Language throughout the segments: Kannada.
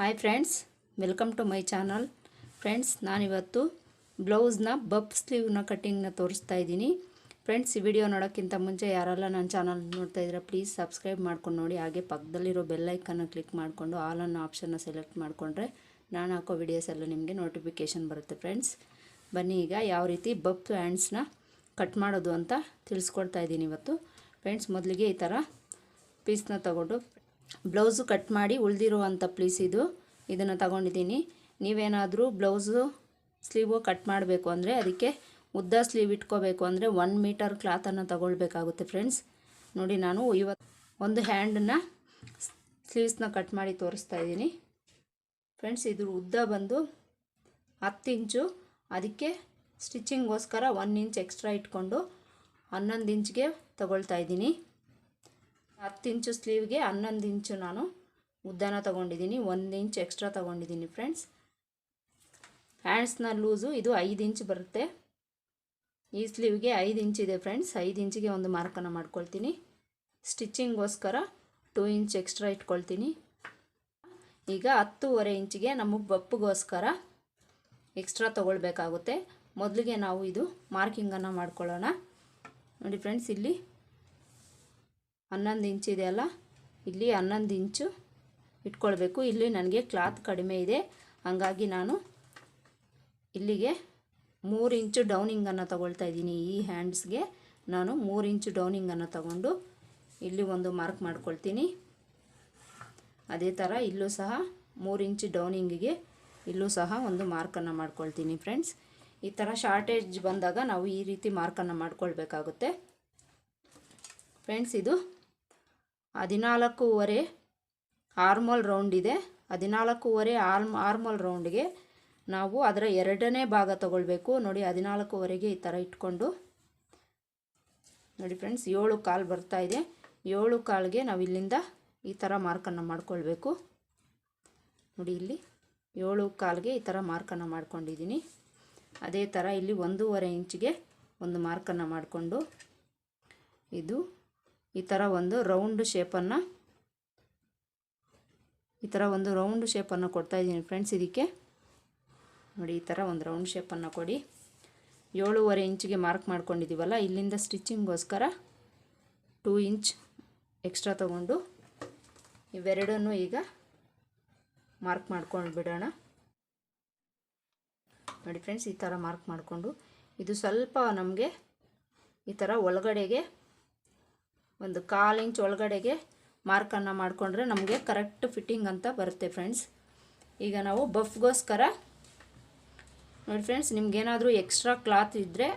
Hi friends, welcome to my channel. Friends, ನಾನಿವತ್ತು ಬ್ಲೌಸ್ನ ಬಫ್ ಸ್ಲೀವ್ನ ಕಟ್ಟಿಂಗ್ನ ತೋರಿಸ್ತಾ ಇದ್ದೀನಿ. ಫ್ರೆಂಡ್ಸ್, ಈ ವಿಡಿಯೋ ನೋಡೋಕ್ಕಿಂತ ಮುಂಚೆ ಯಾರೆಲ್ಲ ನನ್ನ ಚಾನಲ್ ನೋಡ್ತಾ ಇದ್ದೀರಾ ಪ್ಲೀಸ್ ಸಬ್ಸ್ಕ್ರೈಬ್ ಮಾಡ್ಕೊಂಡು ನೋಡಿ. ಹಾಗೆ ಪಕ್ಕದಲ್ಲಿರೋ ಬೆಲ್ಲೈಕನ್ನು ಕ್ಲಿಕ್ ಮಾಡಿಕೊಂಡು ಆಲ್ ಅನ್ನೋ ಆಪ್ಷನ್ನ ಸೆಲೆಕ್ಟ್ ಮಾಡಿಕೊಂಡ್ರೆ ನಾನು ಹಾಕೋ ವಿಡಿಯೋಸ್ ಎಲ್ಲ ನಿಮಗೆ ನೋಟಿಫಿಕೇಷನ್ ಬರುತ್ತೆ. ಫ್ರೆಂಡ್ಸ್, ಬನ್ನಿ ಈಗ ಯಾವ ರೀತಿ ಬಫ್ ಹ್ಯಾಂಡ್ಸ್ನ ಕಟ್ ಮಾಡೋದು ಅಂತ ತಿಳಿಸ್ಕೊಡ್ತಾ ಇದ್ದೀನಿ ಇವತ್ತು. ಫ್ರೆಂಡ್ಸ್, ಮೊದಲಿಗೆ ಈ ಥರ ಪೀಸ್ನ ತಗೊಂಡು ಬ್ಲೌಸು ಕಟ್ ಮಾಡಿ ಉಳಿದಿರುವಂಥ ಪೀಸ್ ಇದನ್ನು ತಗೊಂಡಿದ್ದೀನಿ. ನೀವೇನಾದರೂ ಬ್ಲೌಸು ಸ್ಲೀವು ಕಟ್ ಮಾಡಬೇಕು ಅಂದರೆ ಅದಕ್ಕೆ ಉದ್ದ ಸ್ಲೀವ್ ಇಟ್ಕೋಬೇಕು ಅಂದರೆ 1 ಮೀಟರ್ ಕ್ಲಾತನ್ನು ತಗೊಳ್ಬೇಕಾಗುತ್ತೆ. ಫ್ರೆಂಡ್ಸ್, ನೋಡಿ ನಾನು ಇವತ್ತು ಒಂದು ಹ್ಯಾಂಡನ್ನು ಸ್ಲೀವ್ಸ್ನ ಕಟ್ ಮಾಡಿ ತೋರಿಸ್ತಾ ಇದ್ದೀನಿ. ಫ್ರೆಂಡ್ಸ್, ಇದ್ರ ಉದ್ದ ಬಂದು 10 ಇಂಚು. ಅದಕ್ಕೆ ಸ್ಟಿಚಿಂಗೋಸ್ಕರ 1 ಇಂಚ್ ಎಕ್ಸ್ಟ್ರಾ ಇಟ್ಕೊಂಡು 11 ಇಂಚ್ಗೆ ತಗೊಳ್ತಾ ಇದ್ದೀನಿ. 10 ಇಂಚು ಸ್ಲೀವ್ಗೆ 11 ಇಂಚು ನಾನು ಉದ್ದನ ತೊಗೊಂಡಿದ್ದೀನಿ, 1 ಇಂಚ್ ಎಕ್ಸ್ಟ್ರಾ ತೊಗೊಂಡಿದ್ದೀನಿ. ಫ್ರೆಂಡ್ಸ್, ಹ್ಯಾಂಡ್ಸ್ನ ಲೂಸು ಇದು 5 ಇಂಚ್ ಬರುತ್ತೆ. ಈ ಸ್ಲೀವ್ಗೆ 5 ಇಂಚ್ ಇದೆ. ಫ್ರೆಂಡ್ಸ್, 5 ಇಂಚಿಗೆ ಒಂದು ಮಾರ್ಕನ್ನು ಮಾಡ್ಕೊಳ್ತೀನಿ. ಸ್ಟಿಚಿಂಗೋಸ್ಕರ 2 ಇಂಚ್ ಎಕ್ಸ್ಟ್ರಾ ಇಟ್ಕೊಳ್ತೀನಿ. ಈಗ 10.5 ಇಂಚಿಗೆ ನಮಗೆ ಬಪ್ಪಗೋಸ್ಕರ ಎಕ್ಸ್ಟ್ರಾ ತೊಗೊಳ್ಬೇಕಾಗುತ್ತೆ. ಮೊದಲಿಗೆ ನಾವು ಇದು ಮಾರ್ಕಿಂಗನ್ನು ಮಾಡ್ಕೊಳ್ಳೋಣ. ನೋಡಿ ಫ್ರೆಂಡ್ಸ್, ಇಲ್ಲಿ 11 ಇಂಚ್ ಇದೆಯಲ್ಲ, ಇಲ್ಲಿ 11 ಇಂಚು ಇಟ್ಕೊಳ್ಬೇಕು. ಇಲ್ಲಿ ನನಗೆ ಕ್ಲಾತ್ ಕಡಿಮೆ ಇದೆ, ಹಾಗಾಗಿ ನಾನು ಇಲ್ಲಿಗೆ 3 ಇಂಚು ಡೌನಿಂಗನ್ನು ತಗೊಳ್ತಾ ಇದ್ದೀನಿ. ಈ ಹ್ಯಾಂಡ್ಸ್ಗೆ ನಾನು 3 ಇಂಚು ಡೌನಿಂಗನ್ನು ತಗೊಂಡು ಇಲ್ಲಿ ಒಂದು ಮಾರ್ಕ್ ಮಾಡ್ಕೊಳ್ತೀನಿ. ಅದೇ ಥರ ಇಲ್ಲೂ ಸಹ 3 ಇಂಚು ಡೌನಿಂಗಿಗೆ ಇಲ್ಲೂ ಸಹ ಒಂದು ಮಾರ್ಕನ್ನು ಮಾಡ್ಕೊಳ್ತೀನಿ. ಫ್ರೆಂಡ್ಸ್, ಈ ಥರ ಶಾರ್ಟೇಜ್ ಬಂದಾಗ ನಾವು ಈ ರೀತಿ ಮಾರ್ಕನ್ನು ಮಾಡ್ಕೊಳ್ಬೇಕಾಗುತ್ತೆ. ಫ್ರೆಂಡ್ಸ್, ಇದು 14.5 ಆರ್ಮೋಲ್ ರೌಂಡ್ ಇದೆ. 14.5 ಆರ್ಮೋಲ್ ರೌಂಡ್ಗೆ ನಾವು ಅದರ 2ನೇ ಭಾಗ ತಗೊಳ್ಬೇಕು. ನೋಡಿ, 14.5ಗೆ ಈ ಥರ ಇಟ್ಕೊಂಡು ನೋಡಿ ಫ್ರೆಂಡ್ಸ್, 7 ಕಾಲು ಬರ್ತಾ ಇದೆ. 7 ಕಾಲಿಗೆ ನಾವು ಇಲ್ಲಿಂದ ಈ ಥರ ಮಾರ್ಕನ್ನು ಮಾಡ್ಕೊಳ್ಬೇಕು. ನೋಡಿ, ಇಲ್ಲಿ 7 ಕಾಲಿಗೆ ಈ ಥರ ಮಾರ್ಕನ್ನು ಮಾಡ್ಕೊಂಡಿದ್ದೀನಿ. ಅದೇ ಥರ ಇಲ್ಲಿ 1.5 ಇಂಚಿಗೆ ಒಂದು ಮಾರ್ಕನ್ನು ಮಾಡಿಕೊಂಡು ಇದು ಈ ಥರ ಒಂದು ರೌಂಡ್ ಶೇಪನ್ನು ಕೊಡ್ತಾ ಇದ್ದೀನಿ. ಫ್ರೆಂಡ್ಸ್, ಇದಕ್ಕೆ ನೋಡಿ ಈ ಥರ ಒಂದು ರೌಂಡ್ ಶೇಪನ್ನು ಕೊಡಿ. 7.5 ಇಂಚಿಗೆ ಮಾರ್ಕ್ ಮಾಡ್ಕೊಂಡಿದ್ದೀವಲ್ಲ, ಇಲ್ಲಿಂದ ಸ್ಟಿಚಿಂಗೋಸ್ಕರ 2 ಇಂಚ್ ಎಕ್ಸ್ಟ್ರಾ ತೊಗೊಂಡು ಇವೆರಡನ್ನೂ ಈಗ ಮಾರ್ಕ್ ಮಾಡ್ಕೊಂಡು ಬಿಡೋಣ. ನೋಡಿ ಫ್ರೆಂಡ್ಸ್, ಈ ಥರ ಮಾರ್ಕ್ ಮಾಡಿಕೊಂಡು ಇದು ಸ್ವಲ್ಪ ನಮಗೆ ಈ ಥರ ಒಳಗಡೆಗೆ ಒಂದು 1/4 ಇಂಚ್ ಒಳಗಡೆಗೆ ಮಾರ್ಕನ್ನು ಮಾಡಿಕೊಂಡ್ರೆ ನಮಗೆ ಕರೆಕ್ಟ್ ಫಿಟ್ಟಿಂಗ್ ಅಂತ ಬರುತ್ತೆ. ಫ್ರೆಂಡ್ಸ್, ಈಗ ನಾವು ಬಫ್ಗೋಸ್ಕರ ನೋಡಿ ಫ್ರೆಂಡ್ಸ್, ನಿಮ್ಗೇನಾದರೂ ಎಕ್ಸ್ಟ್ರಾ ಕ್ಲಾತ್ ಇದ್ದರೆ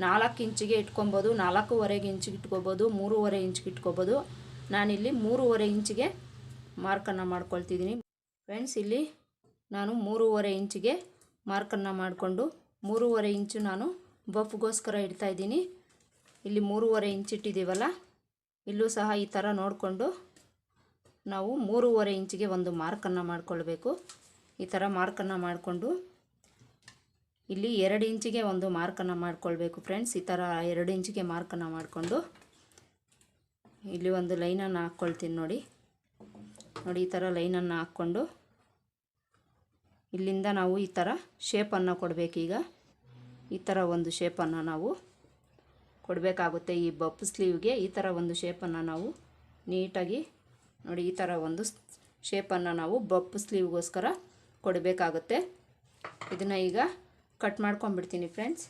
4 ಇಂಚಿಗೆ ಇಟ್ಕೊಬೋದು, 4.5 ಇಂಚಿಗೆ ಇಟ್ಕೊಬೋದು, 3.5 ಇಂಚಿಗೆ ಇಟ್ಕೊಬೋದು. ನಾನಿಲ್ಲಿ 3.5 ಇಂಚಿಗೆ ಮಾರ್ಕನ್ನು ಮಾಡ್ಕೊಳ್ತಿದ್ದೀನಿ. ಫ್ರೆಂಡ್ಸ್, ಇಲ್ಲಿ ನಾನು 3.5 ಇಂಚಿಗೆ ಮಾರ್ಕನ್ನು ಮಾಡಿಕೊಂಡು 3.5 ಇಂಚು ನಾನು ಬಫ್ಗೋಸ್ಕರ ಇಡ್ತಾಯಿದ್ದೀನಿ. ಇಲ್ಲಿ 3.5 ಇಂಚ್ ಇಟ್ಟಿದ್ದೀವಲ್ಲ, ಇಲ್ಲೂ ಸಹ ಈ ಥರ ನೋಡಿಕೊಂಡು ನಾವು 3.5 ಇಂಚಿಗೆ ಒಂದು ಮಾರ್ಕನ್ನು ಮಾಡಿಕೊಳ್ಬೇಕು. ಈ ಥರ ಮಾರ್ಕನ್ನು ಮಾಡಿಕೊಂಡು ಇಲ್ಲಿ 2 ಇಂಚಿಗೆ ಒಂದು ಮಾರ್ಕನ್ನು ಮಾಡಿಕೊಳ್ಬೇಕು. ಫ್ರೆಂಡ್ಸ್, ಈ ಥರ 2 ಇಂಚಿಗೆ ಮಾರ್ಕನ್ನು ಮಾಡಿಕೊಂಡು ಇಲ್ಲಿ ಒಂದು ಲೈನನ್ನು ಹಾಕ್ಕೊಳ್ತೀನಿ. ನೋಡಿ, ಈ ಥರ ಲೈನನ್ನು ಹಾಕ್ಕೊಂಡು ಇಲ್ಲಿಂದ ನಾವು ಈ ಥರ ಶೇಪನ್ನು ಕೊಡಬೇಕೀಗ. ಈ ಥರ ಒಂದು ಶೇಪನ್ನು ನಾವು ಕೊಡಬೇಕಾಗುತ್ತೆ. ಈ ಬಫ್ ಸ್ಲೀವ್ಗೆ ಈ ಥರ ಒಂದು ಶೇಪನ್ನು ನಾವು ನೀಟಾಗಿ ನೋಡಿ, ಈ ಥರ ಒಂದು ಶೇಪನ್ನು ನಾವು ಬಫ್ ಸ್ಲೀವ್ಗೋಸ್ಕರ ಕೊಡಬೇಕಾಗುತ್ತೆ. ಇದನ್ನು ಈಗ ಕಟ್ ಮಾಡ್ಕೊಂಡ್ಬಿಡ್ತೀನಿ. ಫ್ರೆಂಡ್ಸ್,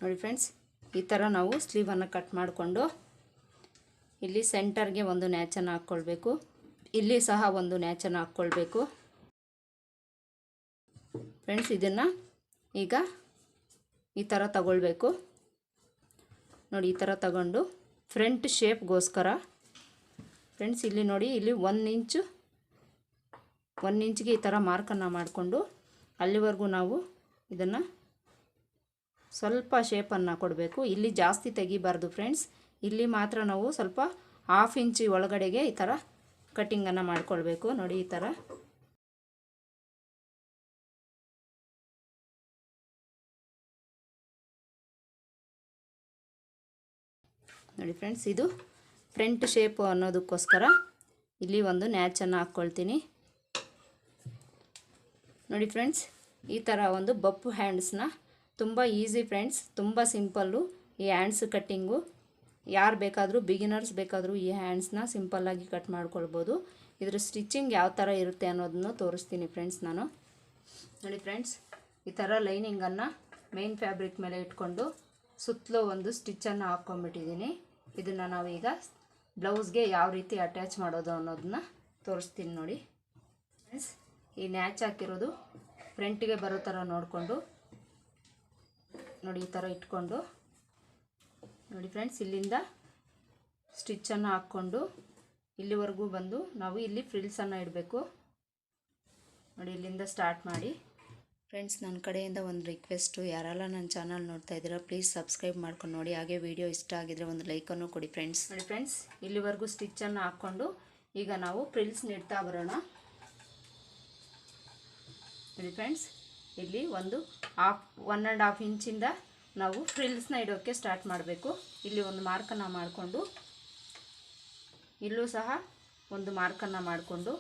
ನೋಡಿ ಫ್ರೆಂಡ್ಸ್, ಈ ಥರ ನಾವು ಸ್ಲೀವನ್ನು ಕಟ್ ಮಾಡಿಕೊಂಡು ಇಲ್ಲಿ ಸೆಂಟರ್ಗೆ ಒಂದು ನ್ಯಾಚನ್ನು ಹಾಕ್ಕೊಳ್ಬೇಕು. ಇಲ್ಲಿ ಸಹ ಒಂದು ನ್ಯಾಚನ್ನು ಹಾಕ್ಕೊಳ್ಬೇಕು. ಫ್ರೆಂಡ್ಸ್, ಇದನ್ನು ಈಗ ಈ ಥರ ತಗೊಳ್ಬೇಕು. ನೋಡಿ, ಈ ಥರ ತಗೊಂಡು ಫ್ರಂಟ್ ಶೇಪ್ಗೋಸ್ಕರ ಫ್ರೆಂಡ್ಸ್, ಇಲ್ಲಿ ನೋಡಿ, ಇಲ್ಲಿ 1 ಇಂಚಿಗೆ ಈ ಥರ ಮಾರ್ಕನ್ನು ಮಾಡಿಕೊಂಡು ಅಲ್ಲಿವರೆಗೂ ನಾವು ಇದನ್ನು ಸ್ವಲ್ಪ ಶೇಪನ್ನು ಕೊಡಬೇಕು. ಇಲ್ಲಿ ಜಾಸ್ತಿ ತೆಗಿಬಾರ್ದು. ಫ್ರೆಂಡ್ಸ್, ಇಲ್ಲಿ ಮಾತ್ರ ನಾವು ಸ್ವಲ್ಪ 1/2 ಇಂಚಿ ಒಳಗಡೆಗೆ ಈ ಥರ ಕಟ್ಟಿಂಗನ್ನು ಮಾಡಿಕೊಳ್ಬೇಕು. ನೋಡಿ, ಈ ಥರ ನೋಡಿ ಫ್ರೆಂಡ್ಸ್, ಇದು ಫ್ರಂಟ್ ಶೇಪು ಅನ್ನೋದಕ್ಕೋಸ್ಕರ ಇಲ್ಲಿ ಒಂದು ನ್ಯಾಚನ್ನು ಹಾಕ್ಕೊಳ್ತೀನಿ. ನೋಡಿ ಫ್ರೆಂಡ್ಸ್, ಈ ಥರ ಒಂದು ಬಪ್ಪು ಹ್ಯಾಂಡ್ಸ್ನ ತುಂಬ ಈಸಿ ಫ್ರೆಂಡ್ಸ್, ತುಂಬ ಸಿಂಪಲ್ಲು ಈ ಹ್ಯಾಂಡ್ಸ್ ಕಟ್ಟಿಂಗು. ಯಾರು ಬೇಕಾದರೂ ಬಿಗಿನರ್ಸ್ ಬೇಕಾದರೂ ಈ ಹ್ಯಾಂಡ್ಸ್ನ ಸಿಂಪಲ್ಲಾಗಿ ಕಟ್ ಮಾಡ್ಕೊಳ್ಬೋದು. ಇದರ ಸ್ಟಿಚಿಂಗ್ ಯಾವ ಥರ ಇರುತ್ತೆ ಅನ್ನೋದನ್ನು ತೋರಿಸ್ತೀನಿ ಫ್ರೆಂಡ್ಸ್ ನಾನು. ನೋಡಿ ಫ್ರೆಂಡ್ಸ್, ಈ ಥರ ಲೈನಿಂಗನ್ನು ಮೇನ್ ಫ್ಯಾಬ್ರಿಕ್ ಮೇಲೆ ಇಟ್ಕೊಂಡು ಸುತ್ತಲೂ ಒಂದು ಸ್ಟಿಚ್ಚನ್ನು ಹಾಕ್ಕೊಂಡ್ಬಿಟ್ಟಿದ್ದೀನಿ. ಇದನ್ನು ನಾವೀಗ ಬ್ಲೌಸ್ಗೆ ಯಾವ ರೀತಿ ಅಟ್ಯಾಚ್ ಮಾಡೋದು ಅನ್ನೋದನ್ನ ತೋರಿಸ್ತೀನಿ ನೋಡಿ ಫ್ರೆಂಡ್ಸ್. ಈ ನ್ಯಾಚ್ ಹಾಕಿರೋದು ಫ್ರಂಟಿಗೆ ಬರೋ ಥರ ನೋಡಿಕೊಂಡು ನೋಡಿ ಈ ಥರ ಇಟ್ಕೊಂಡು ನೋಡಿ ಫ್ರೆಂಡ್ಸ್, ಇಲ್ಲಿಂದ ಸ್ಟಿಚ್ಚನ್ನು ಹಾಕ್ಕೊಂಡು ಇಲ್ಲಿವರೆಗೂ ಬಂದು ನಾವು ಇಲ್ಲಿ ಫ್ರಿಲ್ಸನ್ನು ಇಡಬೇಕು. ನೋಡಿ ಇಲ್ಲಿಂದ ಸ್ಟಾರ್ಟ್ ಮಾಡಿ ಫ್ರೆಂಡ್ಸ್. ನನ್ನ ಕಡೆಯಿಂದ ಒಂದು ರಿಕ್ವೆಸ್ಟು, ಯಾರೆಲ್ಲ ನನ್ನ ಚಾನಲ್ ನೋಡ್ತಾ ಇದ್ದೀರಾ ಪ್ಲೀಸ್ ಸಬ್ಸ್ಕ್ರೈಬ್ ಮಾಡ್ಕೊಂಡು ನೋಡಿ. ಹಾಗೆ ವಿಡಿಯೋ ಇಷ್ಟ ಆಗಿದ್ರೆ ಒಂದು ಲೈಕನ್ನು ಕೊಡಿ ಫ್ರೆಂಡ್ಸ್. ನೋಡಿ ಫ್ರೆಂಡ್ಸ್, ಇಲ್ಲಿವರೆಗೂ ಸ್ಟಿಚ್ಚನ್ನು ಹಾಕ್ಕೊಂಡು ಈಗ ನಾವು ಫ್ರಿಲ್ಸ್ ಇಡ್ತಾ ಬರೋಣ. ನೋಡಿ ಫ್ರೆಂಡ್ಸ್, ಇಲ್ಲಿ ಒಂದು 1.5 ಇಂಚಿಂದ ನಾವು ಫ್ರಿಲ್ಸ್ನ ಇಡೋಕ್ಕೆ ಸ್ಟಾರ್ಟ್ ಮಾಡಬೇಕು. ಇಲ್ಲಿ ಒಂದು ಮಾರ್ಕನ್ನು ಮಾಡಿಕೊಂಡು ಇಲ್ಲೂ ಸಹ ಒಂದು ಮಾರ್ಕನ್ನು ಮಾಡಿಕೊಂಡು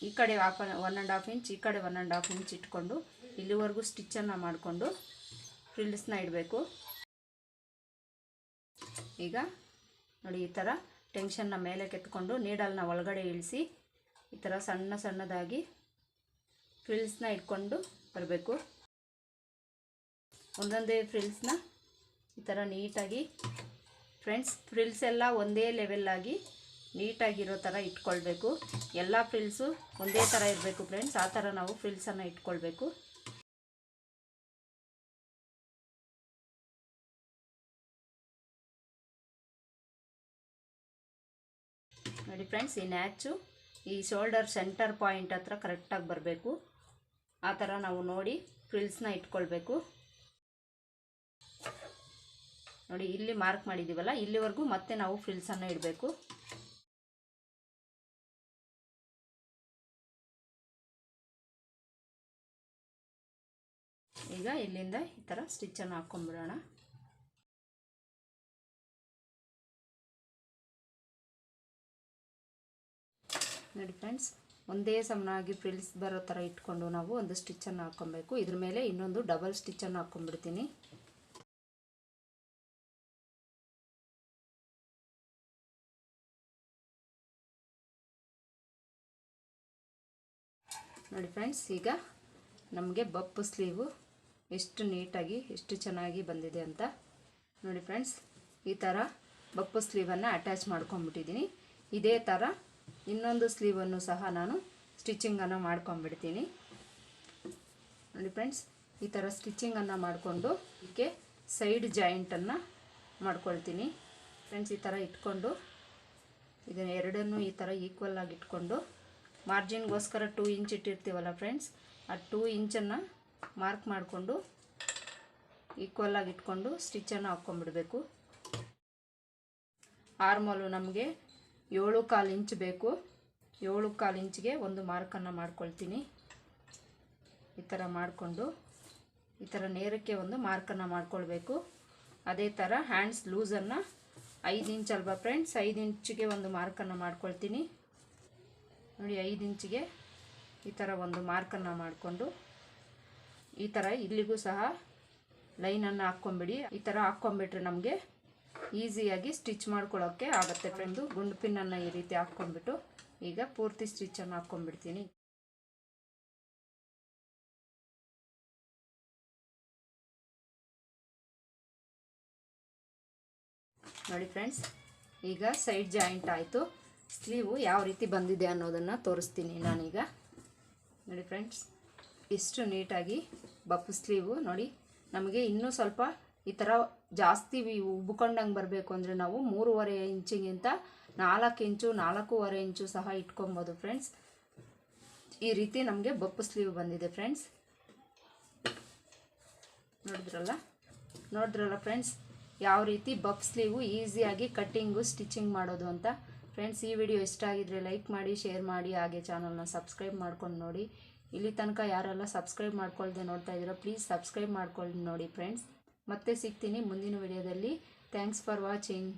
ಈ ಕಡೆ 1.5 ಇಂಚ್, ಈ ಕಡೆ 1.5 ಇಂಚ್ ಇಟ್ಕೊಂಡು ಇಲ್ಲಿವರೆಗೂ ಸ್ಟಿಚ್ಚನ್ನು ಮಾಡಿಕೊಂಡು ಫ್ರಿಲ್ಸ್ನ ಇಡಬೇಕು. ಈಗ ನೋಡಿ ಈ ಥರ ಟೆನ್ಷನ್ನ ಮೇಲೆ ಕೆತ್ಕೊಂಡು ನೀಡಲ್ನ ಒಳಗಡೆ ಇಳಿಸಿ ಈ ಥರ ಸಣ್ಣ ಸಣ್ಣದಾಗಿ ಫ್ರಿಲ್ಸ್ನ ಇಟ್ಕೊಂಡು ಬರಬೇಕು. ಒಂದೊಂದೇ ಫ್ರಿಲ್ಸ್ನ ಈ ಥರ ನೀಟಾಗಿ ಫ್ರೆಂಡ್ಸ್, ಫ್ರಿಲ್ಸ್ ಎಲ್ಲ ಒಂದೇ ಲೆವೆಲ್ಲಾಗಿ ನೀಟಾಗಿರೋ ಥರ ಇಟ್ಕೊಳ್ಬೇಕು. ಎಲ್ಲ ಫ್ರಿಲ್ಸು ಒಂದೇ ಥರ ಇರಬೇಕು ಫ್ರೆಂಡ್ಸ್, ಆ ಥರ ನಾವು ಫ್ರಿಲ್ಸನ್ನು ಇಟ್ಕೊಳ್ಬೇಕು. ನೋಡಿ ಫ್ರೆಂಡ್ಸ್, ಈ ನ್ಯಾಚು ಈ ಶೋಲ್ಡರ್ ಸೆಂಟರ್ ಪಾಯಿಂಟ್ ಹತ್ರ ಕರೆಕ್ಟಾಗಿ ಬರಬೇಕು. ಆ ಥರ ನಾವು ನೋಡಿ ಫ್ರಿಲ್ಸ್ನ ಇಟ್ಕೊಳ್ಬೇಕು. ನೋಡಿ ಇಲ್ಲಿ ಮಾರ್ಕ್ ಮಾಡಿದ್ದೀವಲ್ಲ, ಇಲ್ಲಿವರೆಗೂ ಮತ್ತೆ ನಾವು ಫ್ರಿಲ್ಸನ್ನು ಇಡಬೇಕು. ಈಗ ಇಲ್ಲಿಂದ ಈ ಥರ ಸ್ಟಿಚ್ಚನ್ನು ಹಾಕ್ಕೊಂಡ್ಬಿಡೋಣ. ನೋಡಿ ಫ್ರೆಂಡ್ಸ್, ಒಂದೇ ಸಮನಾಗಿ ಫ್ರಿಲ್ಸ್ ಬರೋ ಥರ ಇಟ್ಕೊಂಡು ನಾವು ಒಂದು ಸ್ಟಿಚ್ಚನ್ನು ಹಾಕ್ಕೊಬೇಕು. ಇದ್ರ ಮೇಲೆ ಇನ್ನೊಂದು ಡಬಲ್ ಸ್ಟಿಚ್ಚನ್ನು ಹಾಕ್ಕೊಂಡ್ಬಿಡ್ತೀನಿ. ನೋಡಿ ಫ್ರೆಂಡ್ಸ್, ಈಗ ನಮಗೆ ಬಪ್ಪು ಸ್ಲೀವು ಎಷ್ಟು ನೀಟಾಗಿ ಎಷ್ಟು ಚೆನ್ನಾಗಿ ಬಂದಿದೆ ಅಂತ ನೋಡಿ ಫ್ರೆಂಡ್ಸ್. ಈ ಥರ ಬಪ್ಪು ಸ್ಲೀವನ್ನು ಅಟ್ಯಾಚ್ ಮಾಡ್ಕೊಂಡ್ಬಿಟ್ಟಿದ್ದೀನಿ. ಇದೇ ಥರ ಇನ್ನೊಂದು ಸ್ಲೀವನ್ನು ಸಹ ನಾನು ಸ್ಟಿಚಿಂಗನ್ನು ಮಾಡ್ಕೊಂಡ್ಬಿಡ್ತೀನಿ. ನೋಡಿ ಫ್ರೆಂಡ್ಸ್, ಈ ಥರ ಸ್ಟಿಚಿಂಗನ್ನು ಮಾಡಿಕೊಂಡು ಇದಕ್ಕೆ ಸೈಡ್ ಜಾಯಿಂಟನ್ನು ಮಾಡ್ಕೊಳ್ತೀನಿ ಫ್ರೆಂಡ್ಸ್. ಈ ಥರ ಇಟ್ಕೊಂಡು ಇದನ್ನು ಎರಡನ್ನೂ ಈ ಥರ ಈಕ್ವಲ್ ಆಗಿ ಇಟ್ಕೊಂಡು ಮಾರ್ಜಿನ್ಗೋಸ್ಕರ 2 ಇಂಚ್ ಇಟ್ಟಿರ್ತೀವಲ್ಲ ಫ್ರೆಂಡ್ಸ್, ಆ 2 ಇಂಚನ್ನು ಮಾರ್ಕ್ ಮಾಡಿಕೊಂಡು ಈಕ್ವಲ್ ಆಗಿ ಇಟ್ಕೊಂಡು ಸ್ಟಿಚ್ಚನ್ನು ಹಾಕ್ಕೊಂಡ್ಬಿಡಬೇಕು. ಆರ್ಮೋಲು ನಮಗೆ 7.25 ಇಂಚ್ ಬೇಕು. 7.25 ಇಂಚ್ಗೆ ಒಂದು ಮಾರ್ಕನ್ನು ಮಾಡ್ಕೊಳ್ತೀನಿ. ಈ ಥರ ಮಾಡಿಕೊಂಡು ಈ ಥರ ನೇರಕ್ಕೆ ಒಂದು ಮಾರ್ಕನ್ನು ಮಾಡ್ಕೊಳ್ಬೇಕು. ಅದೇ ಥರ ಹ್ಯಾಂಡ್ಸ್ ಲೂಸನ್ನು 5 ಇಂಚ್ ಅಲ್ವಾ ಫ್ರೆಂಡ್ಸ್, 5 ಇಂಚಿಗೆ ಒಂದು ಮಾರ್ಕನ್ನು ಮಾಡ್ಕೊಳ್ತೀನಿ. ನೋಡಿ 5 ಇಂಚಿಗೆ ಈ ಥರ ಒಂದು ಮಾರ್ಕನ್ನು ಮಾಡಿಕೊಂಡು ಈ ಥರ ಇಲ್ಲಿಗೂ ಸಹ ಲೈನನ್ನು ಹಾಕ್ಕೊಂಬಿಡಿ. ಈ ಥರ ಹಾಕ್ಕೊಂಬಿಟ್ರೆ ನಮಗೆ ಈಸಿಯಾಗಿ ಸ್ಟಿಚ್ ಮಾಡ್ಕೊಳ್ಳೋಕ್ಕೆ ಆಗುತ್ತೆ ಫ್ರೆಂಡು. ಗುಂಡು ಪಿನ್ನನ್ನು ಈ ರೀತಿ ಹಾಕ್ಕೊಂಡ್ಬಿಟ್ಟು ಈಗ ಪೂರ್ತಿ ಸ್ಟಿಚ್ಚನ್ನು ಹಾಕ್ಕೊಂಡ್ಬಿಡ್ತೀನಿ. ನೋಡಿ ಫ್ರೆಂಡ್ಸ್, ಈಗ ಸೈಡ್ ಜಾಯಿಂಟ್ ಆಯಿತು. ಸ್ಲೀವು ಯಾವ ರೀತಿ ಬಂದಿದೆ ಅನ್ನೋದನ್ನು ತೋರಿಸ್ತೀನಿ ನಾನೀಗ. ನೋಡಿ ಫ್ರೆಂಡ್ಸ್, ಎಷ್ಟು ನೀಟಾಗಿ ಬಪ್ಪು ಸ್ಲೀವು ನೋಡಿ. ನಮಗೆ ಇನ್ನೂ ಸ್ವಲ್ಪ ಈ ಥರ ಜಾಸ್ತಿ ಉಬ್ಕೊಂಡಂಗೆ ಬರಬೇಕು ಅಂದರೆ ನಾವು 3.5 ಇಂಚಿಗಿಂತ 4 ಇಂಚು 4.25 ಇಂಚು ಸಹ ಇಟ್ಕೊಬೋದು ಫ್ರೆಂಡ್ಸ್. ಈ ರೀತಿ ನಮಗೆ ಬಪ್ಪು ಸ್ಲೀವ್ ಬಂದಿದೆ ಫ್ರೆಂಡ್ಸ್. ನೋಡಿದ್ರಲ್ಲ ಫ್ರೆಂಡ್ಸ್, ಯಾವ ರೀತಿ ಬಫ್ ಸ್ಲೀವು ಈಸಿಯಾಗಿ ಕಟ್ಟಿಂಗು ಸ್ಟಿಚಿಂಗ್ ಮಾಡೋದು ಅಂತ. ಫ್ರೆಂಡ್ಸ್, ಈ ವಿಡಿಯೋ ಇಷ್ಟ ಆಗಿದ್ರೆ ಲೈಕ್ ಮಾಡಿ, ಶೇರ್ ಮಾಡಿ, ಹಾಗೆ ಚಾನಲ್ನ ಸಬ್ಸ್ಕ್ರೈಬ್ ಮಾಡ್ಕೊಂಡು ನೋಡಿ. ಇಲ್ಲಿ ತನಕ ಯಾರೆಲ್ಲ ಸಬ್ಸ್ಕ್ರೈಬ್ ಮಾಡ್ಕೊಳ್ದೆ ನೋಡ್ತಾ ಇದ್ದೀರಾ ಪ್ಲೀಸ್ ಸಬ್ಸ್ಕ್ರೈಬ್ ಮಾಡ್ಕೊಂಡು ನೋಡಿ ಫ್ರೆಂಡ್ಸ್. ಮತ್ತೆ ಸಿಗ್ತೀನಿ ಮುಂದಿನ ವಿಡಿಯೋದಲ್ಲಿ. Thanks for watching.